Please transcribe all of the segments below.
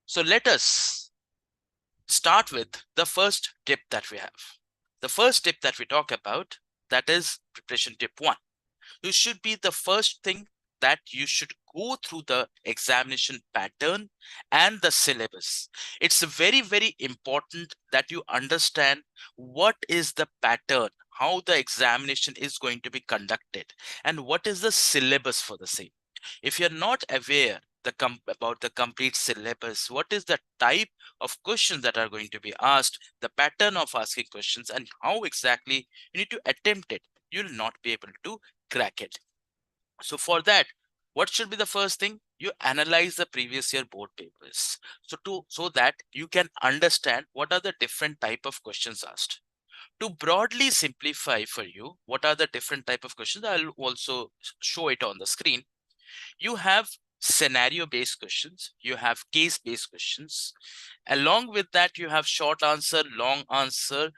So let us start with the first tip that we have. The first tip that we talk about, that is preparation tip 1. You should be the first thing that you should go through the examination pattern and the syllabus. It's very, very important that you understand what is the pattern, how the examination is going to be conducted, and what is the syllabus for the same. If you're not aware about the complete syllabus, what is the type of questions that are going to be asked, the pattern of asking questions, and how exactly you need to attempt it, you'll not be able to crack it. So for that, what should be the first thing? You analyze the previous year board papers. So that you can understand what are the different type of questions asked. To broadly simplify for you, what are the different type of questions? I'll also show it on the screen. You have scenario based questions, you have case based questions. Along with that, you have short answer, long answer,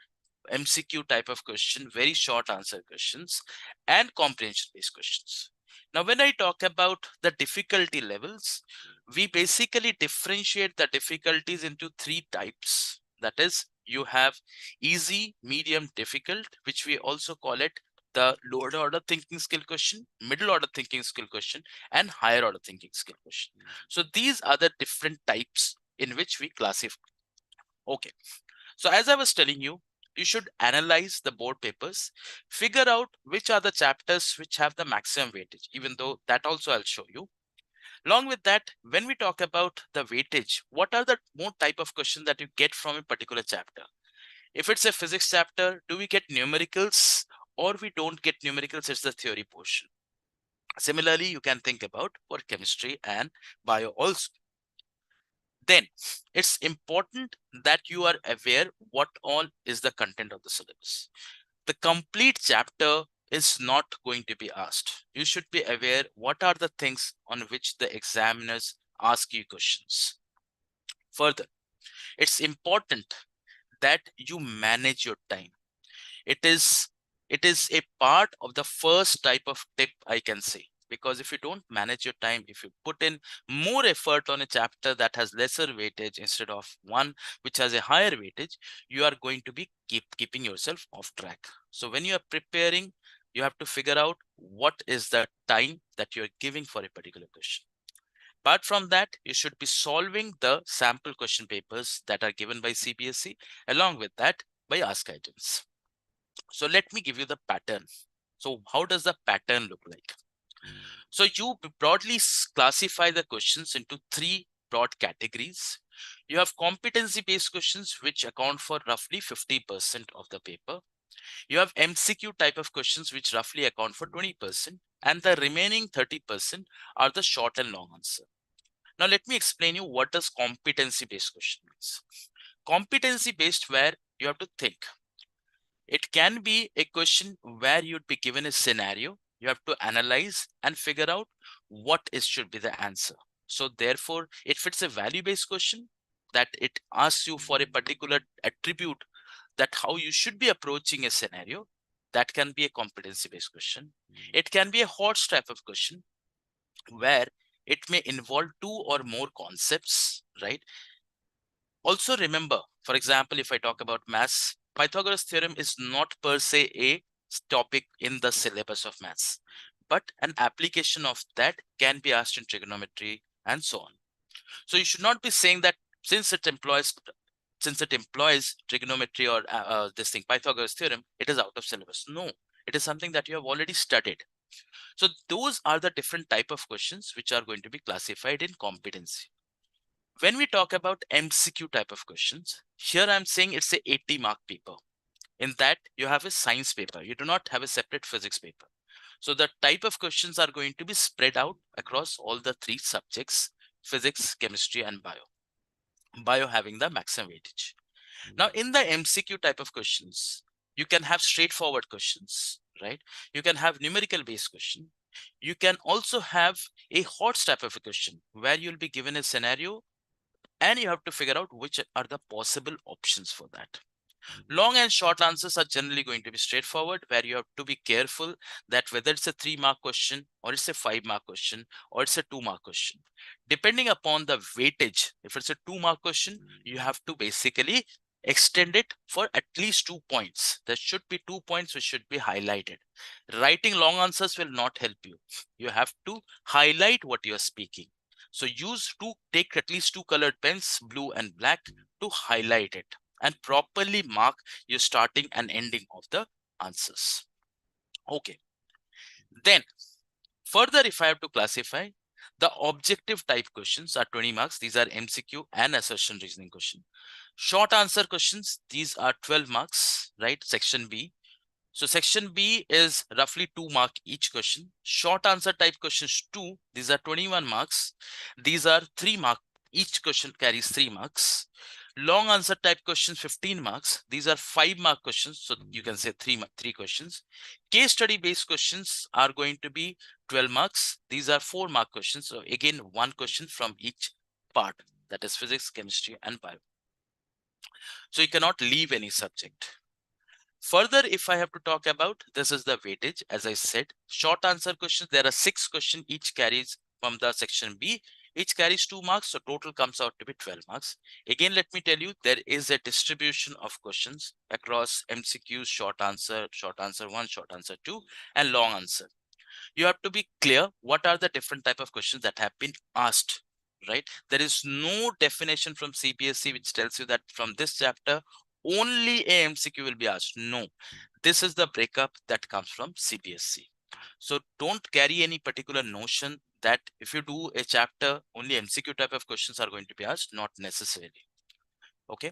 MCQ type of question, very short answer questions, and comprehension based questions. Now, when I talk about the difficulty levels, we basically differentiate the difficulties into 3 types. That is, you have easy, medium, difficult, which we also call it the lower order thinking skill question, middle order thinking skill question, and higher order thinking skill question. So these are the different types in which we classify. Okay. So as I was telling you, you should analyze the board papers, figure out which are the chapters which have the maximum weightage, even though that also I'll show you. Along with that, when we talk about the weightage, what are the more type of questions that you get from a particular chapter? If it's a physics chapter, do we get numericals or we don't get numericals? It's the theory portion. Similarly, you can think about for chemistry and bio also. Then it's important that you are aware what all is the content of the syllabus. The complete chapter is not going to be asked. You should be aware what are the things on which the examiners ask you questions. Further, it's important that you manage your time. It is a part of the first type of tip I can say, because if you don't manage your time, if you put in more effort on a chapter that has lesser weightage instead of one which has a higher weightage, you are going to be keeping yourself off track. So when you are preparing, you have to figure out what is the time that you're giving for a particular question. Apart from that, you should be solving the sample question papers that are given by CBSE, along with that by Ask Items. So let me give you the pattern. So how does the pattern look like? So you broadly classify the questions into 3 broad categories. You have competency-based questions, which account for roughly 50% of the paper. You have MCQ type of questions, which roughly account for 20%. And the remaining 30% are the short and long answer. Now, let me explain you what does competency-based question means. Competency-based, where you have to think. It can be a question where you'd be given a scenario. You have to analyze and figure out what should be the answer. So therefore, if it's a value-based question, that it asks you for a particular attribute, that how you should be approaching a scenario, that can be a competency-based question. It can be a HOTS type of question where it may involve 2 or more concepts, right? Also remember, for example, if I talk about maths, Pythagoras theorem is not per se a topic in the syllabus of maths, but an application of that can be asked in trigonometry and so on. So you should not be saying that since it employs trigonometry or this thing, Pythagoras theorem, it is out of syllabus. No, it is something that you have already studied. So those are the different type of questions which are going to be classified in competency. When we talk about MCQ type of questions, here I'm saying it's a 80-mark paper. In that, you have a science paper. You do not have a separate physics paper. So the type of questions are going to be spread out across all the 3 subjects, physics, chemistry, and bio. Bio having the maximum weightage. Now, in the MCQ type of questions, you can have straightforward questions, right? You can have numerical based question. You can also have a HOTS type of a question where you'll be given a scenario and you have to figure out which are the possible options for that. Long and short answers are generally going to be straightforward, where you have to be careful that whether it's a 3-mark question or it's a 5-mark question or it's a 2-mark question. Depending upon the weightage, if it's a 2-mark question, you have to basically extend it for at least 2 points. There should be 2 points which should be highlighted. Writing long answers will not help you. You have to highlight what you're speaking. So take at least 2 colored pens, blue and black, to highlight it and properly mark your starting and ending of the answers. Okay. Then further, if I have to classify, the objective type questions are 20 marks. These are MCQ and assertion reasoning question. Short answer questions, these are 12 marks, right? Section B. So section B is roughly 2 mark each question. Short answer type questions 2, these are 21 marks. These are 3 mark. Each question carries 3 marks. Long answer type questions 15 marks. These are 5-mark questions. So you can say three questions. Case study based questions are going to be 12 marks. These are 4-mark questions. So again, 1 question from each part, that is physics, chemistry, and bio. So you cannot leave any subject. Further, if I have to talk about, this is the weightage. As I said, short answer questions, there are 6 questions, each carries from the section B, each carries 2 marks, so total comes out to be 12 marks. Again, let me tell you, there is a distribution of questions across MCQs, short answer 1, short answer 2, and long answer. You have to be clear what are the different type of questions that have been asked, right? There is no definition from CBSE which tells you that from this chapter only a MCQ will be asked. No, this is the breakup that comes from CBSE. So don't carry any particular notion that if you do a chapter, only MCQ type of questions are going to be asked, not necessarily. Okay.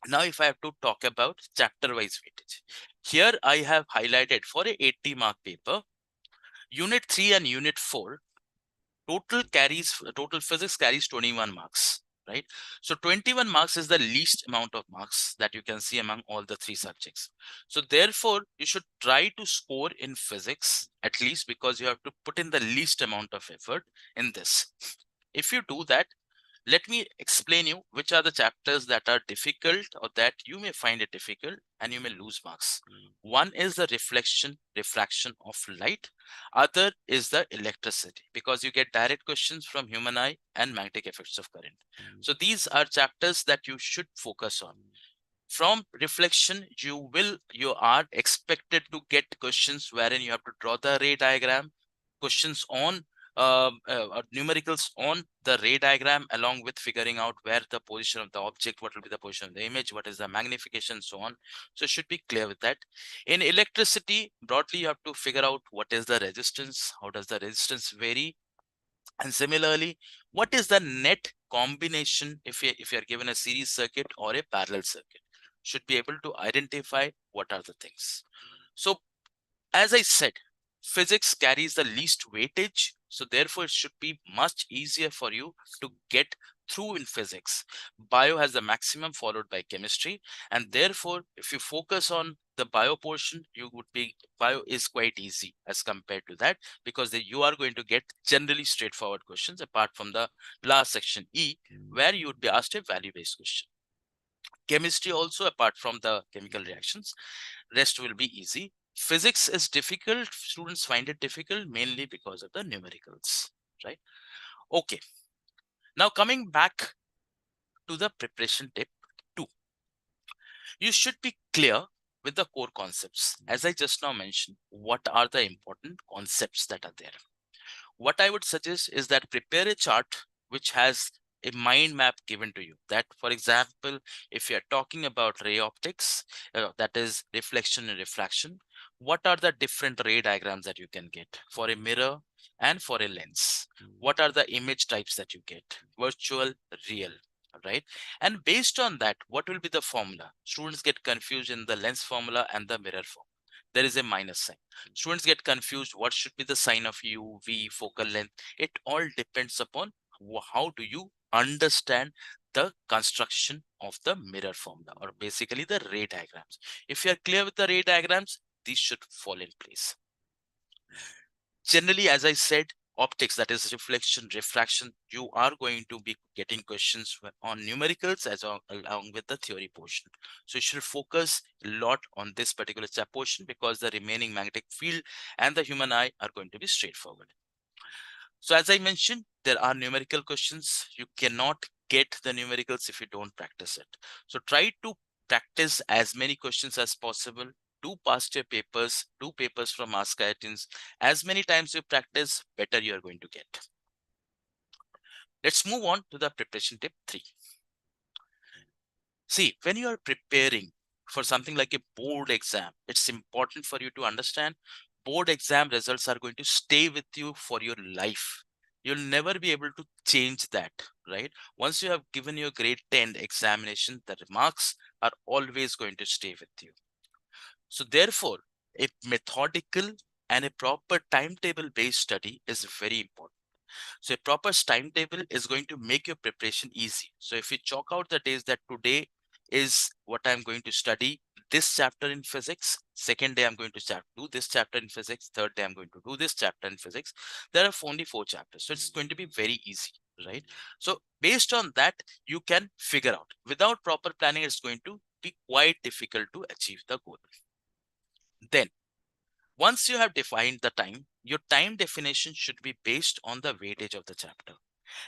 Now, if I have to talk about chapter wise weightage, here I have highlighted for a 80-mark paper, Unit 3 and Unit 4, total physics carries 21 marks, right? So 21 marks is the least amount of marks that you can see among all the 3 subjects. So therefore, you should try to score in physics at least, because you have to put in the least amount of effort in this. If you do that, let me explain you which are the chapters that are difficult or that you may find it difficult and you may lose marks. One is the refraction of light. Other is the electricity, because you get direct questions from human eye and magnetic effects of current. So these are chapters that you should focus on. From reflection, you are expected to get questions wherein you have to draw the ray diagram, questions on numericals on the ray diagram, along with figuring out where the position of the object, what will be the position of the image, what is the magnification, so on. So it should be clear with that. In electricity, broadly, you have to figure out what is the resistance, how does the resistance vary, and similarly, what is the net combination if you are given a series circuit or a parallel circuit. Should be able to identify what are the things. So as I said, physics carries the least weightage, so therefore it should be much easier for you to get through in physics. Bio has the maximum, followed by chemistry, and therefore if you focus on the bio portion, bio is quite easy as compared to that, because you are going to get generally straightforward questions, apart from the last section E, where you would be asked a value-based question. Chemistry also, apart from the chemical reactions, rest will be easy. Physics is difficult. Students find it difficult mainly because of the numericals, right? Okay. Now coming back to the preparation tip 2. You should be clear with the core concepts. As I just now mentioned, what are the important concepts that are there? What I would suggest is that prepare a chart which has a mind map given to you. That, for example, if you're talking about ray optics, that is reflection and refraction, what are the different ray diagrams that you can get for a mirror and for a lens? What are the image types that you get? Virtual, real, right? And based on that, what will be the formula? Students get confused in the lens formula and the mirror formula. There is a minus sign. Students get confused. What should be the sign of U, V, focal length? It all depends upon how do you understand the construction of the mirror formula, or basically the ray diagrams. If you are clear with the ray diagrams, these should fall in place. Generally, as I said, optics, that is reflection, refraction, you are going to be getting questions on numericals along with the theory portion. So you should focus a lot on this particular portion, because the remaining magnetic field and the human eye are going to be straightforward. So as I mentioned, there are numerical questions. You cannot get the numericals if you don't practice it. So try to practice as many questions as possible. Do past year papers, do papers from Ask IITians. As many times you practice, better you are going to get. Let's move on to the preparation tip 3. See, when you are preparing for something like a board exam, it's important for you to understand board exam results are going to stay with you for your life. You'll never be able to change that, right? Once you have given your grade 10 examination, the marks are always going to stay with you. So therefore, a methodical and a proper timetable based study is very important. So a proper timetable is going to make your preparation easy. So if you chalk out the days that today is what I'm going to study this chapter in physics, second day I'm going to do this chapter in physics, third day I'm going to do this chapter in physics. There are only 4 chapters, so it's going to be very easy, right? So based on that, you can figure out. Without proper planning, it's going to be quite difficult to achieve the goal. Then once you have defined the time, your time definition should be based on the weightage of the chapter.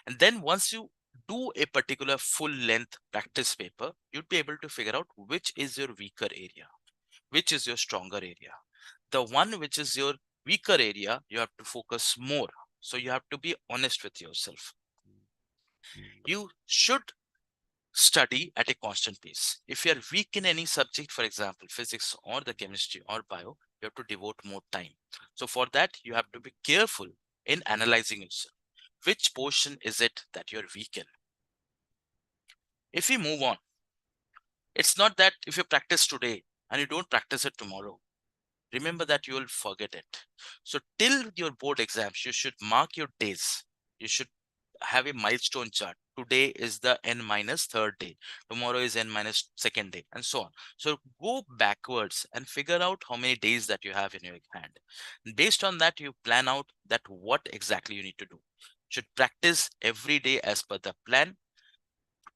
And then once you do a particular full length practice paper, you'd be able to figure out which is your weaker area, which is your stronger area. The one which is your weaker area, you have to focus more. So you have to be honest with yourself. You should study at a constant pace. If you are weak in any subject, for example, physics or the chemistry or bio, you have to devote more time. So for that, you have to be careful in analyzing yourself. Which portion is it that you're weak in? If we move on, it's not that if you practice today and you don't practice it tomorrow, remember that you will forget it. So till your board exams, you should mark your days. You should have a milestone chart. Today is the n minus third day. Tomorrow is n minus second day, and so on. So go backwards and figure out how many days that you have in your hand. Based on that, you plan out that what exactly you need to do. Should practice every day as per the plan.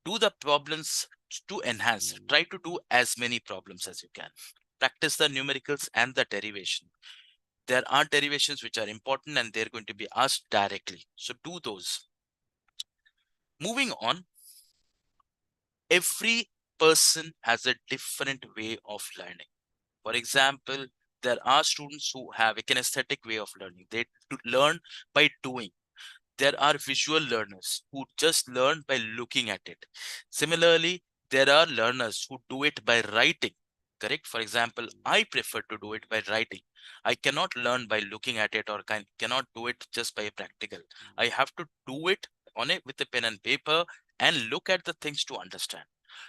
Do the problems to enhance. Try to do as many problems as you can. Practice the numericals and the derivation. There are derivations which are important and they're going to be asked directly. So do those. Moving on, every person has a different way of learning. For example, there are students who have a kinesthetic way of learning. They learn by doing. There are visual learners who just learn by looking at it. Similarly, there are learners who do it by writing. Correct? For example, I prefer to do it by writing. I cannot learn by looking at it, or cannot do it just by a practical. I have to do it on it with a pen and paper and look at the things to understand.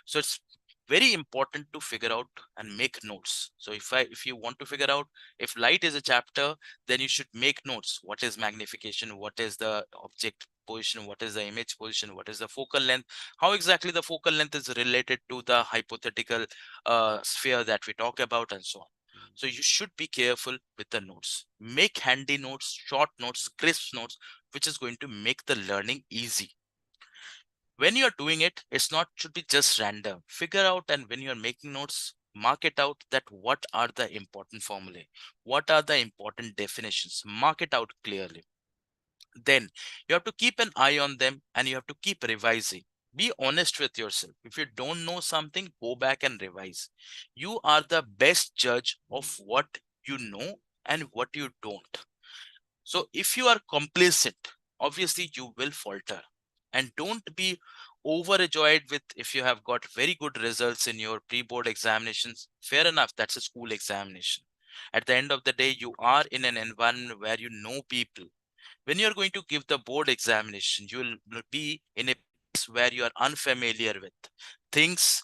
So it's very important to figure out and make notes. So if you want to figure out if light is a chapter, then you should make notes. What is magnification? What is the object position? What is the image position? What is the focal length? How exactly the focal length is related to the hypothetical sphere that we talk about, and so on. So you should be careful with the notes. Make handy notes, short notes, crisp notes, which is going to make the learning easy. When you're doing it, it's not should be just random. Figure out, and when you're making notes, mark it out that what are the important formulae, what are the important definitions, mark it out clearly. Then you have to keep an eye on them and you have to keep revising. Be honest with yourself. If you don't know something, go back and revise. You are the best judge of what you know and what you don't. So if you are complacent, obviously you will falter. And don't be overjoyed with if you have got very good results in your pre-board examinations. Fair enough, that's a school examination. At the end of the day, you are in an environment where you know people. When you're going to give the board examination, you will be in a place where you are unfamiliar with things.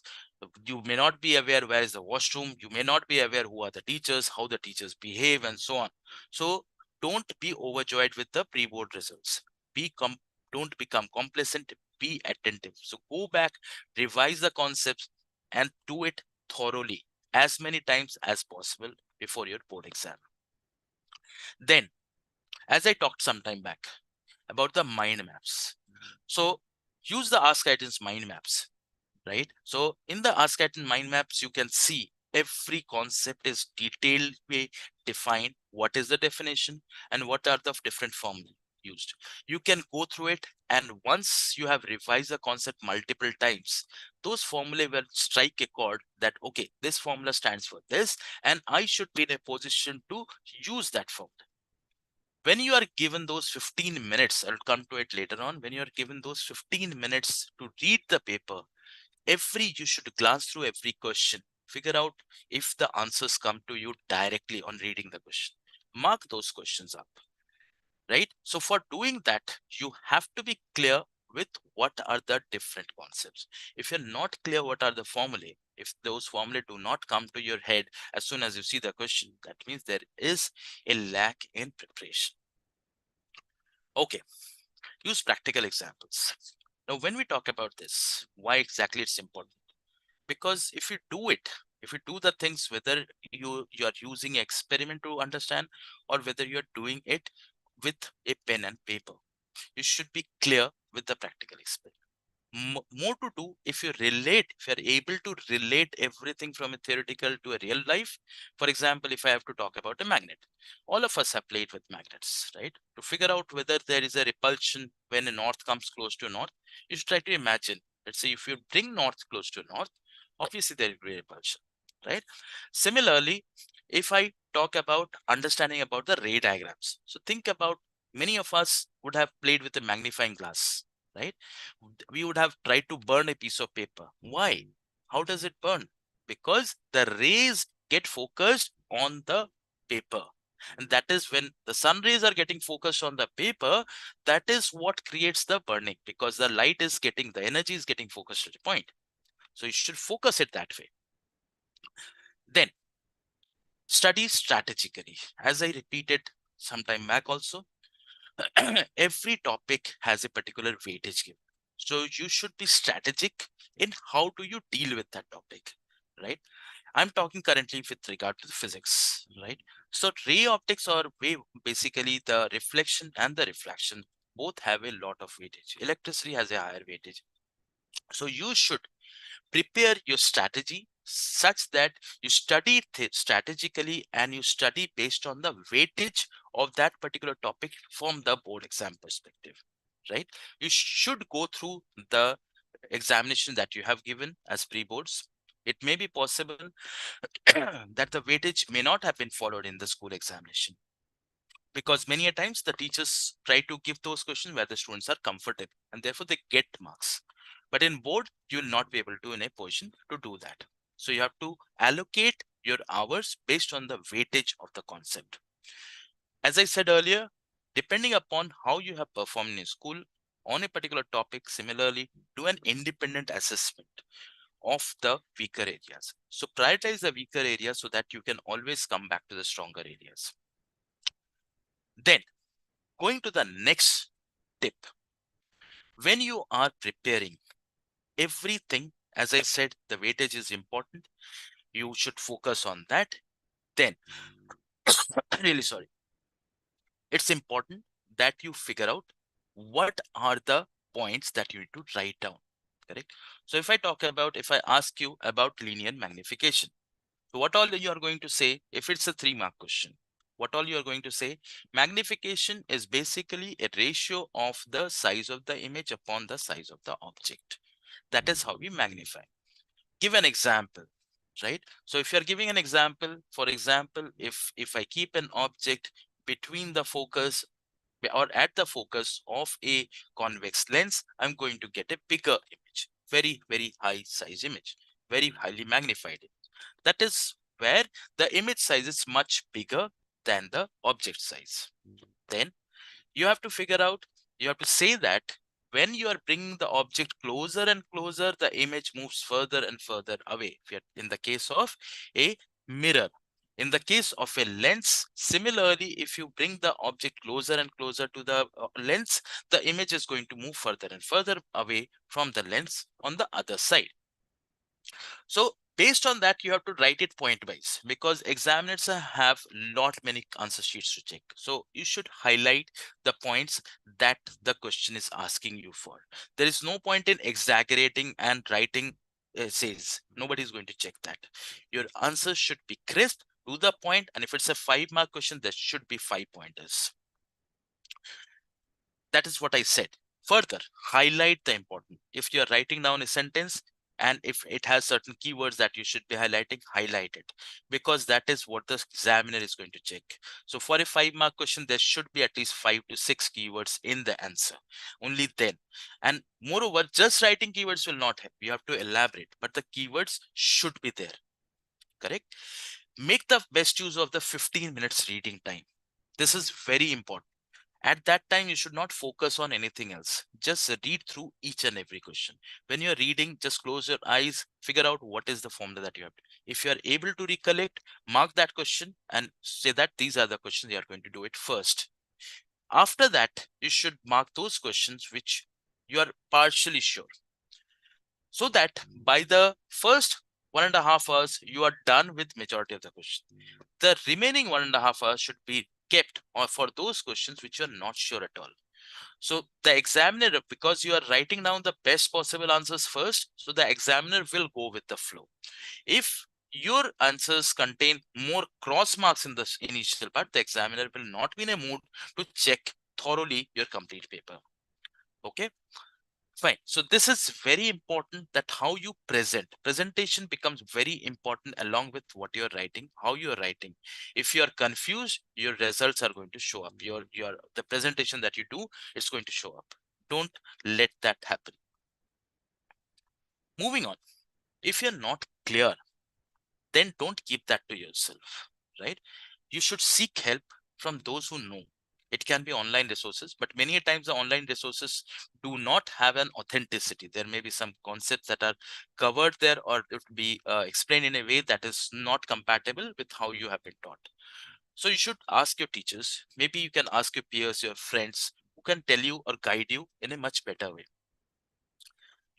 You may not be aware where is the washroom. You may not be aware who are the teachers, how the teachers behave, and so on. So don't be overjoyed with the pre-board results. Don't become complacent. Be attentive. So go back, revise the concepts, and do it thoroughly as many times as possible before your board exam. Then, as I talked some time back about the mind maps. So use the Ask Items mind maps, right? So in the Ask Item mind maps, you can see every concept is detailed way defined. What is the definition and what are the different formulas used? You can go through it, and once you have revised the concept multiple times, those formulae will strike a chord that, okay, this formula stands for this, and I should be in a position to use that formula. When you are given those 15 minutes, I'll come to it later on, when you are given those 15 minutes to read the paper, you should glance through every question, figure out if the answers come to you directly on reading the question, mark those questions up, right? So for doing that, you have to be clear with what are the different concepts. If you're not clear what are the formulae, if those formulae do not come to your head as soon as you see the question, that means there is a lack in preparation. Okay, use practical examples. Now, when we talk about this, why exactly it's important? Because if you do it, if you do the things, whether you are using experiment to understand or whether you're doing it with a pen and paper, you should be clear with the practical experiment. More to do if you relate, if you're able to relate everything from a theoretical to a real life. For example, if I have to talk about a magnet, all of us have played with magnets, right? To figure out whether there is a repulsion when a north comes close to north, you should try to imagine. Let's say if you bring north close to north, obviously there will be repulsion, right? Similarly, if I talk about understanding about the ray diagrams, so think about, many of us would have played with a magnifying glass, right? We would have tried to burn a piece of paper. Why? How does it burn? Because the rays get focused on the paper. And that is when the sun rays are getting focused on the paper, that is what creates the burning, because the light is getting, the energy is getting focused at a point. So you should focus it that way. Then study strategically. As I repeated some time back also, every topic has a particular weightage given. So you should be strategic in how do you deal with that topic, right? I'm talking currently with regard to the physics, right? So ray optics or wave, basically the reflection and the refraction both have a lot of weightage. Electricity has a higher weightage. So you should prepare your strategy such that you study strategically and you study based on the weightage of that particular topic from the board exam perspective, right? You should go through the examination that you have given as pre-boards. It may be possible that the weightage may not have been followed in the school examination, because many a times the teachers try to give those questions where the students are comfortable and therefore they get marks. But in board, you will not be able to in a position to do that. So you have to allocate your hours based on the weightage of the concept. As I said earlier, depending upon how you have performed in school on a particular topic, similarly, do an independent assessment of the weaker areas. So prioritize the weaker areas so that you can always come back to the stronger areas. Then going to the next tip, when you are preparing everything, as I said, the weightage is important. You should focus on that. Then, really sorry, it's important that you figure out what are the points that you need to write down, correct? So if I talk about, if I ask you about linear magnification, so what all you are going to say, if it's a 3-mark question, what all you are going to say, magnification is basically a ratio of the size of the image upon the size of the object. That is how we magnify. Give an example, right? So if you're giving an example, for example, if I keep an object between the focus or at the focus of a convex lens, I'm going to get a bigger image, very high size image, very highly magnified image. That is where the image size is much bigger than the object size. Then you have to figure out, you have to say that when you are bringing the object closer and closer, the image moves further and further away. In the case of a mirror, in the case of a lens, similarly, if you bring the object closer and closer to the lens, the image is going to move further and further away from the lens on the other side. So Based on that, you have to write it point wise, because examiners have lot many answer sheets to check. So you should highlight the points that the question is asking you for. There is no point in exaggerating and writing says. Nobody is going to check that. Your answer should be crisp, to the point, and if it's a 5-mark question, there should be 5 pointers. That is what I said. Further, highlight the important. If you're writing down a sentence and if it has certain keywords that you should be highlighting, highlight it, because that is what the examiner is going to check. So for a 5-mark question, there should be at least 5 to 6 keywords in the answer. Only then. And moreover, just writing keywords will not help. You have to elaborate, but the keywords should be there. Correct? Make the best use of the 15 minutes reading time. This is very important. At that time, you should not focus on anything else. Just read through each and every question. When you're reading, just close your eyes, figure out what is the formula that you have. If you are able to recollect, mark that question and say that these are the questions you are going to do it first. After that, you should mark those questions which you are partially sure. So that by the first 1.5 hours, you are done with majority of the questions. The remaining 1.5 hours should be kept or for those questions which you're not sure at all. So the examiner, because you are writing down the best possible answers first, so the examiner will go with the flow. If your answers contain more cross marks in the initial part, the examiner will not be in a mood to check thoroughly your complete paper. Okay. Fine. So this is very important, that how you present. Presentation becomes very important along with what you're writing, how you're writing. If you're confused, your results are going to show up. The presentation that you do is going to show up. Don't let that happen. Moving on. If you're not clear, then don't keep that to yourself, right? You should seek help from those who know. It can be online resources, but many times the online resources do not have an authenticity. There may be some concepts that are covered there, or it will be explained in a way that is not compatible with how you have been taught. So you should ask your teachers. Maybe you can ask your peers, your friends, who can tell you or guide you in a much better way.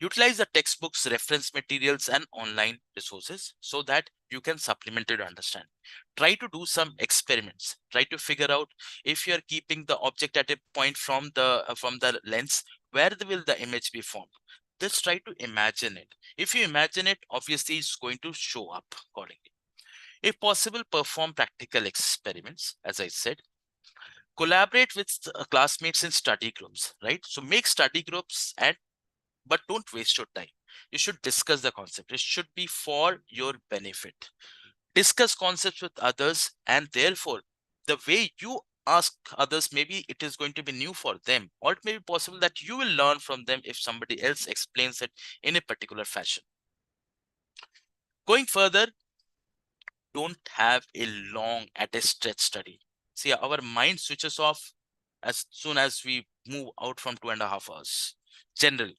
Utilize the textbooks, reference materials, and online resources so that you can supplement your understanding. Try to do some experiments. Try to figure out, if you're keeping the object at a point from the lens, where will the image be formed? Just try to imagine it. If you imagine it, obviously it's going to show up accordingly. If possible, perform practical experiments. As I said, collaborate with classmates in study groups, right? So make study groups, and but don't waste your time. You should discuss the concept. It should be for your benefit. Discuss concepts with others, and therefore, the way you ask others, maybe it is going to be new for them, or it may be possible that you will learn from them if somebody else explains it in a particular fashion. Going further, don't have a long at a stretch study. See, our mind switches off as soon as we move out from 2.5 hours. Generally,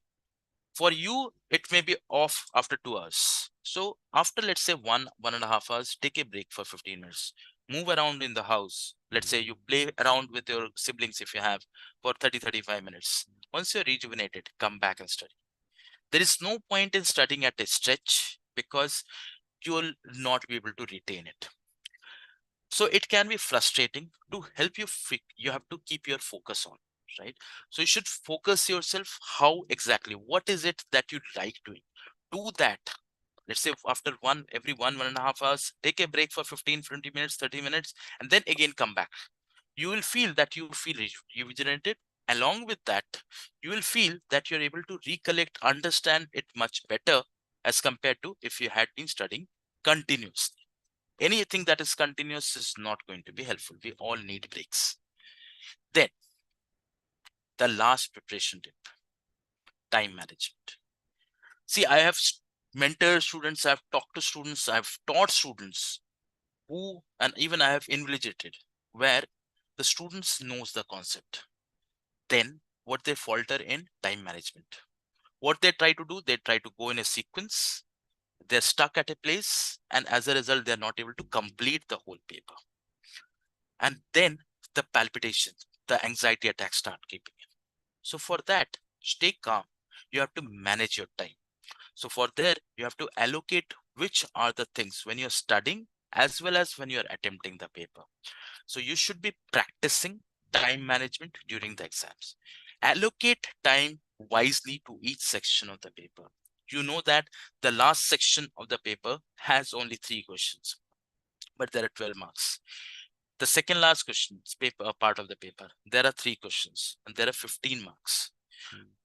for you, it may be off after 2 hours. So after, let's say, 1.5 hours, take a break for 15 minutes. Move around in the house. Let's say you play around with your siblings if you have for 30-35 minutes. Once you're rejuvenated, come back and study. There is no point in studying at a stretch, because you'll not be able to retain it. So it can be frustrating. To help you, you have to keep your focus on, right? So you should focus yourself. How exactly, what is it that you like doing? Do that. Let's say after every 1.5 hours, take a break for 15, 20 minutes, 30 minutes, and then again come back. You will feel that you feel rejuvenated. Along with that, you will feel that you're able to recollect, understand it much better, as compared to if you had been studying continuously. Anything that is continuous is not going to be helpful. We all need breaks. Then the last preparation tip, time management. See, I have mentored students, I've talked to students, I've taught students who, and even I have invigilated, where the students knows the concept. Then what they falter in, time management. What they try to do, they try to go in a sequence. They're stuck at a place, and as a result, they're not able to complete the whole paper. And then the palpitations, the anxiety attacks start keeping in. So for that, stay calm. You have to manage your time. So for there, you have to allocate which are the things when you're studying as well as when you're attempting the paper. So you should be practicing time management during the exams. Allocate time wisely to each section of the paper. You know that the last section of the paper has only 3 questions, but there are 12 marks. The second last question, paper part of the paper, there are 3 questions and there are 15 marks.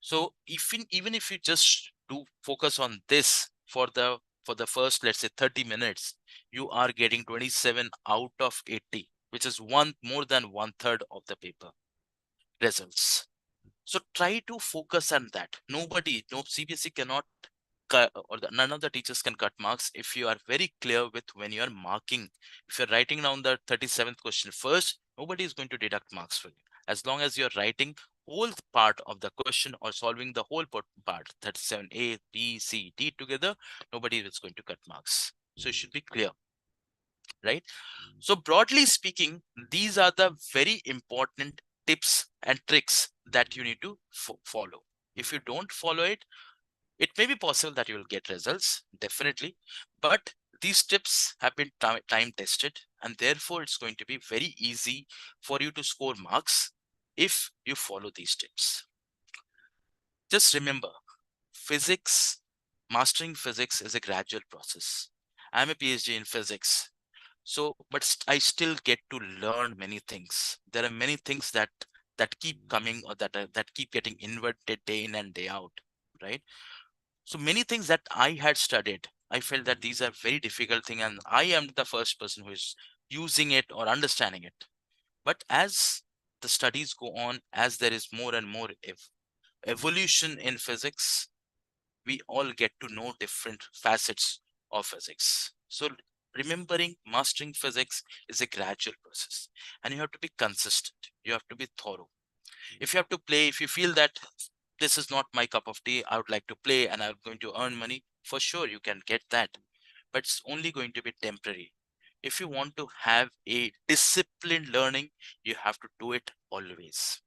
So even if you just do focus on this for the first, let's say, 30 minutes, you are getting 27 out of 80, which is one more than 1/3 of the paper results. So try to focus on that. No CBSE cannot cut, or none of the teachers can cut marks if you are very clear with when you are marking. If you're writing down the 37th question first, nobody is going to deduct marks for you. As long as you're writing whole part of the question or solving the whole part, 37A, B, C, D together, nobody is going to cut marks. So it should be clear, right? So broadly speaking, these are the very important tips and tricks that you need to follow. If you don't follow it, it may be possible that you will get results, definitely, but these tips have been time tested, and therefore it's going to be very easy for you to score marks if you follow these tips. Just remember, physics, mastering physics is a gradual process. I'm a PhD in physics, so but I still get to learn many things. There are many things that keep coming, or that keep getting inverted day in and day out, right? So many things that I had studied, I felt that these are very difficult thing, and I am the first person who is using it or understanding it. But as the studies go on, as there is more and more evolution in physics, we all get to know different facets of physics. So remembering, mastering physics is a gradual process, and you have to be consistent. You have to be thorough. If you have to play, if you feel that this is not my cup of tea, I would like to play and I'm going to earn money, for sure you can get that, but it's only going to be temporary. If you want to have a disciplined learning, you have to do it always.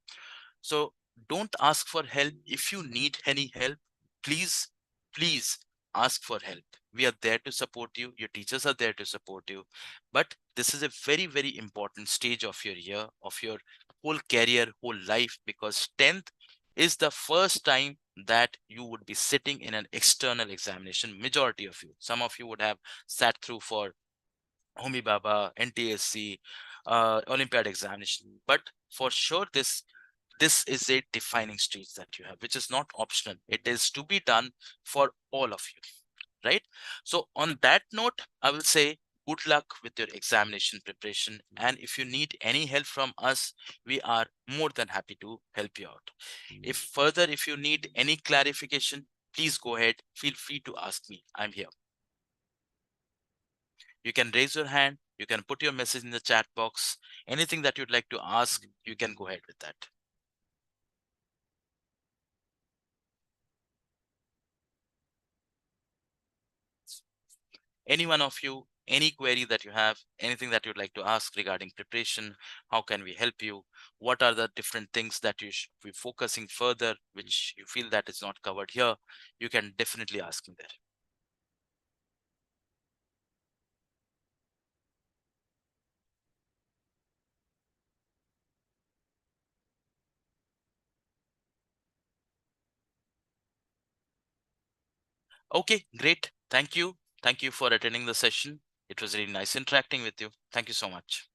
So don't ask for help. If you need any help, please, please ask for help. We are there to support you. Your teachers are there to support you. But this is a very, very important stage of your year, of your whole career, whole life, because 10th is the first time that you would be sitting in an external examination. Majority of you, some of you would have sat through for Homi Baba, NTSC, Olympiad examination. But for sure, this is a defining stage that you have, which is not optional. It is to be done for all of you, right? So on that note, I will say good luck with your examination preparation. And if you need any help from us, we are more than happy to help you out. If you need any clarification, please go ahead. Feel free to ask me. I'm here. You can raise your hand. You can put your message in the chat box. Anything that you'd like to ask, you can go ahead with that. Any one of you, any query that you have, anything that you'd like to ask regarding preparation, how can we help you? What are the different things that you should be focusing further, which you feel that is not covered here? You can definitely ask me there. Okay, great. Thank you. Thank you for attending the session. It was really nice interacting with you. Thank you so much.